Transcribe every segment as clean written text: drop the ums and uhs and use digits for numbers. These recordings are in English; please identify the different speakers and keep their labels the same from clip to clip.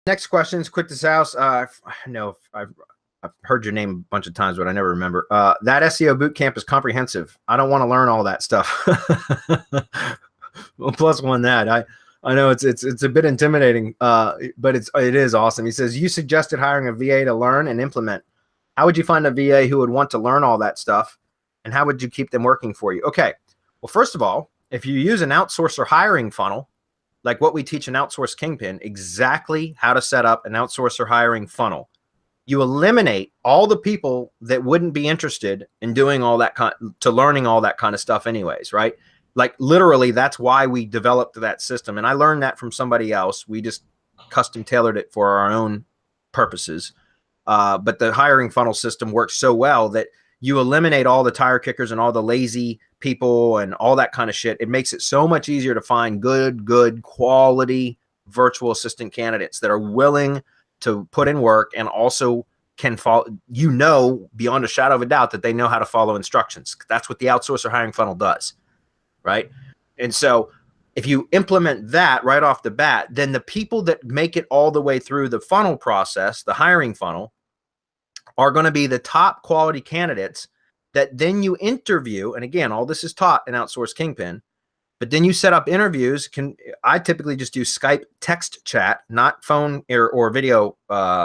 Speaker 1: Next question is quick to House. I know I've heard your name a bunch of times, but I never remember. That SEO bootcamp is comprehensive. I don't want to learn all that stuff. Well, plus one that I know it's a bit intimidating, but it is awesome. He says you suggested hiring a VA to learn and implement. How would you find a VA who would want to learn all that stuff, and how would you keep them working for you? Okay, well, first of all, if you use an outsourcer hiring funnel, like what we teach in Outsource Kingpin, exactly how to set up an outsourcer hiring funnel. You eliminate all the people that wouldn't be interested in doing all that learning all that kind of stuff anyways, right? Like literally, that's why we developed that system. And I learned that from somebody else. We just custom tailored it for our own purposes. But the hiring funnel system works so well that you eliminate all the tire kickers and all the lazy people and all that kind of shit. It makes it so much easier to find good quality virtual assistant candidates that are willing to put in work and also can follow, beyond a shadow of a doubt that they know how to follow instructions. That's what the outsourcer hiring funnel does, right? And so if you implement that right off the bat, then the people that make it all the way through the funnel process, the hiring funnel, are going to be the top quality candidates that then you interview. And again, all this is taught in Outsource Kingpin, but then you set up interviews. I typically just do Skype text chat, not phone or video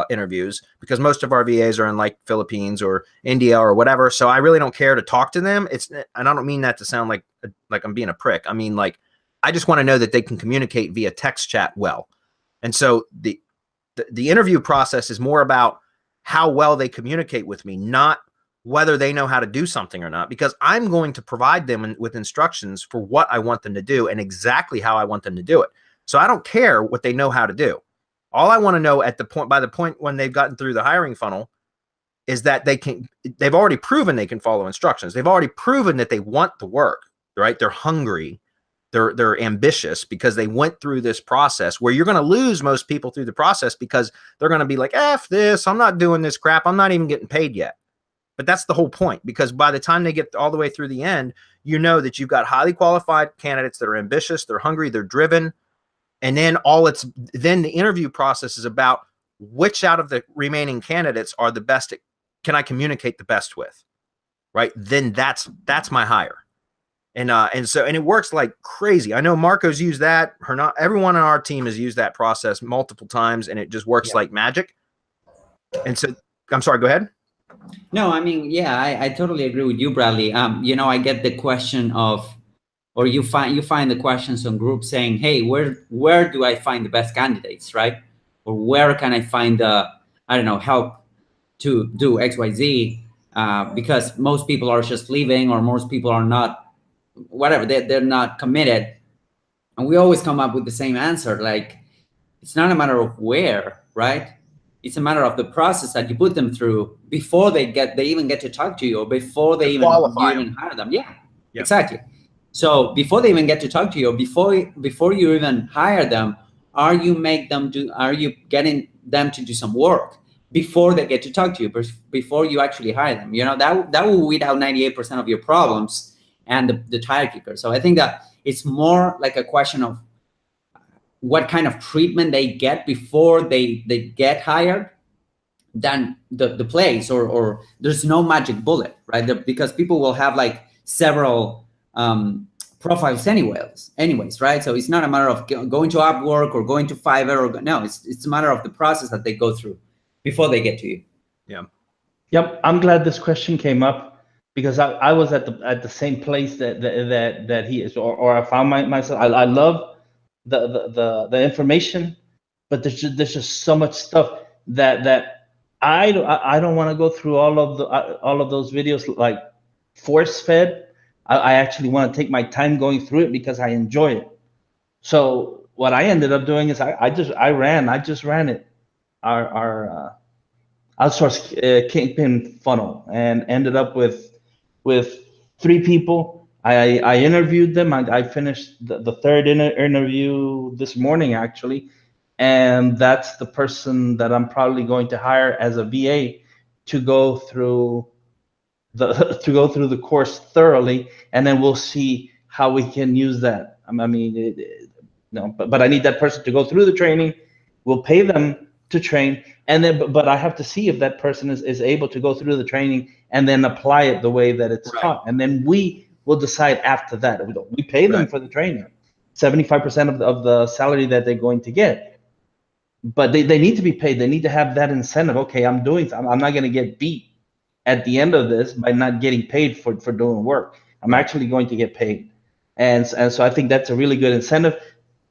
Speaker 1: interviews, because most of our VAs are in like Philippines or India or whatever. So I really don't care to talk to them. And I don't mean that to sound like I'm being a prick. I mean, like, I just want to know that they can communicate via text chat well. And so the interview process is more about how well they communicate with me, not whether they know how to do something or not, because I'm going to provide them with instructions for what I want them to do and exactly how I want them to do it. So I don't care what they know how to do. All I want to know by the point when they've gotten through the hiring funnel is that they've already proven they can follow instructions. They've already proven that they want the work, right? They're hungry. They're ambitious because they went through this process, where you're going to lose most people through the process because they're going to be like, F this, I'm not doing this crap. I'm not even getting paid yet. But that's the whole point, because by the time they get all the way through the end, you know that you've got highly qualified candidates that are ambitious, they're hungry, they're driven. And then then the interview process is about which out of the remaining candidates are the best, can I communicate the best with, right? Then that's my hire. And it works like crazy. I know Marco's used that. Everyone on our team has used that process multiple times, and it just works like magic. And so, I'm sorry, go ahead.
Speaker 2: No, I mean, yeah, I totally agree with you, Bradley. I get the question of, or you find the questions on groups saying, hey, where do I find the best candidates, right? Or where can I find help to do XYZ? Because most people are just leaving, or most people are not, whatever, they're not committed. And we always come up with the same answer. Like, it's not a matter of where, right? It's a matter of the process that you put them through before they even get to talk to you, or before they even hire them. Yeah, exactly. So before they even get to talk to you, or before you even hire them, are you getting them to do some work before they get to talk to you, before you actually hire them? That will weed out 98% of your problems and the tire kicker. So I think that it's more like a question of what kind of treatment they get before they get hired than the place, or there's no magic bullet, right? Because people will have like several profiles anyways, right? So it's not a matter of going to Upwork or going to Fiverr, no, it's a matter of the process that they go through before they get to you.
Speaker 1: Yeah.
Speaker 3: Yep. I'm glad this question came up, because I was at the same place that he is, or I found myself. I love the information, but there's just so much stuff that I don't want to go through all of those videos like force fed. I actually want to take my time going through it because I enjoy it. So what I ended up doing is I just ran it, our outsource Kingpin funnel, and ended up with 3 people. I interviewed them. I finished the third interview this morning, actually, and that's the person that I'm probably going to hire as a VA to go through the course thoroughly, and then we'll see how we can use that. I mean, but I need that person to go through the training. We'll pay them to train, and then but I have to see if that person is able to go through the training and then apply it the way that it's taught, and then we will decide after that. We pay them for the training, 75% of the salary that they're going to get, but they need to be paid. They need to have that incentive. Okay, I'm not going to get beat at the end of this by not getting paid for doing work. I'm actually going to get paid, and so I think that's a really good incentive.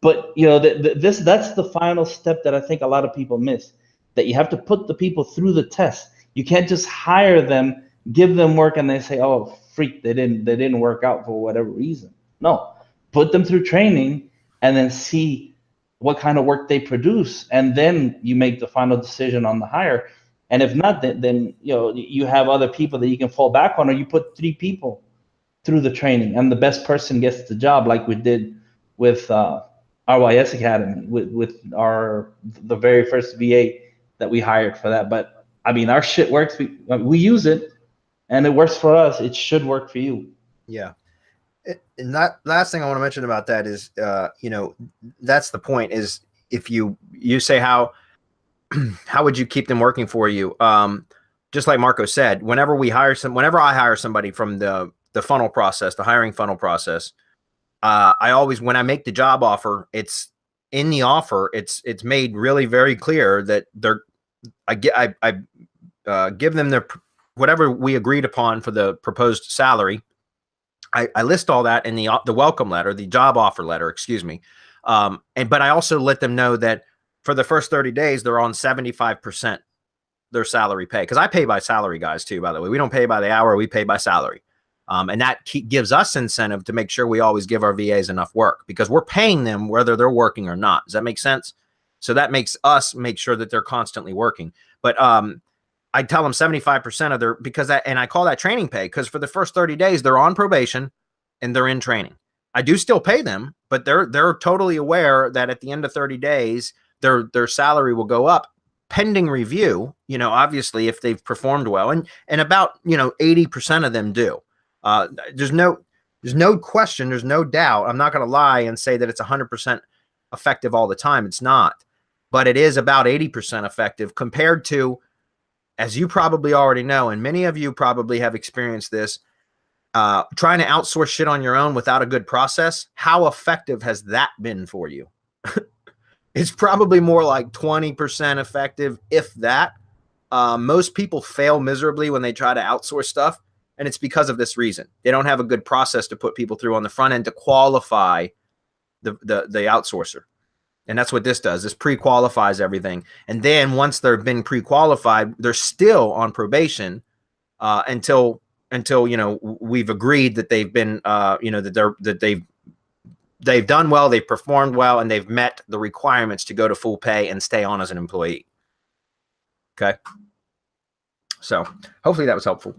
Speaker 3: But you know, that's the final step that I think a lot of people miss. That you have to put the people through the test. You can't just hire them, give them work, and they say, "Oh, freak, they didn't work out for whatever reason." No, put them through training, and then see what kind of work they produce, and then you make the final decision on the hire. And if not, then you know, you have other people that you can fall back on, or you put 3 people through the training, and the best person gets the job, like we did with RYS Academy, with the very first VA that we hired for that. But I mean, our shit works. We use it, and it works for us. It should work for you.
Speaker 1: Yeah. And that last thing I want to mention about that is, you know, that's the point, is if you say how would you keep them working for you? Just like Marco said, whenever I hire somebody from the funnel process, the hiring funnel process, I always, when I make the job offer, it's in the offer, it's made really very clear that I give them whatever we agreed upon for the proposed salary. I list all that in the welcome letter, the job offer letter, excuse me. But I also let them know that for the first 30 days, they're on 75% their salary pay. Cause I pay by salary, guys, too, by the way. We don't pay by the hour, we pay by salary. And that gives us incentive to make sure we always give our VAs enough work, because we're paying them whether they're working or not. Does that make sense? So that makes us make sure that they're constantly working. But I tell them 75% of their, and I call that training pay, because for the first 30 days, they're on probation and they're in training. I do still pay them, but they're totally aware that at the end of 30 days, their salary will go up pending review, you know, obviously if they've performed well, and about, you know, 80% of them do. There's no question, there's no doubt. I'm not going to lie and say that it's 100% effective all the time. It's not, but it is about 80% effective compared to, as you probably already know, and many of you probably have experienced this, trying to outsource shit on your own without a good process. How effective has that been for you? It's probably more like 20% effective, if that. Most people fail miserably when they try to outsource stuff, and it's because of this reason. They don't have a good process to put people through on the front end to qualify the outsourcer. And that's what this does. This pre-qualifies everything. And then once they've been pre-qualified, they're still on probation until you know, we've agreed that they've been you know, that they've done well, they've performed well, and they've met the requirements to go to full pay and stay on as an employee. Okay. So hopefully that was helpful.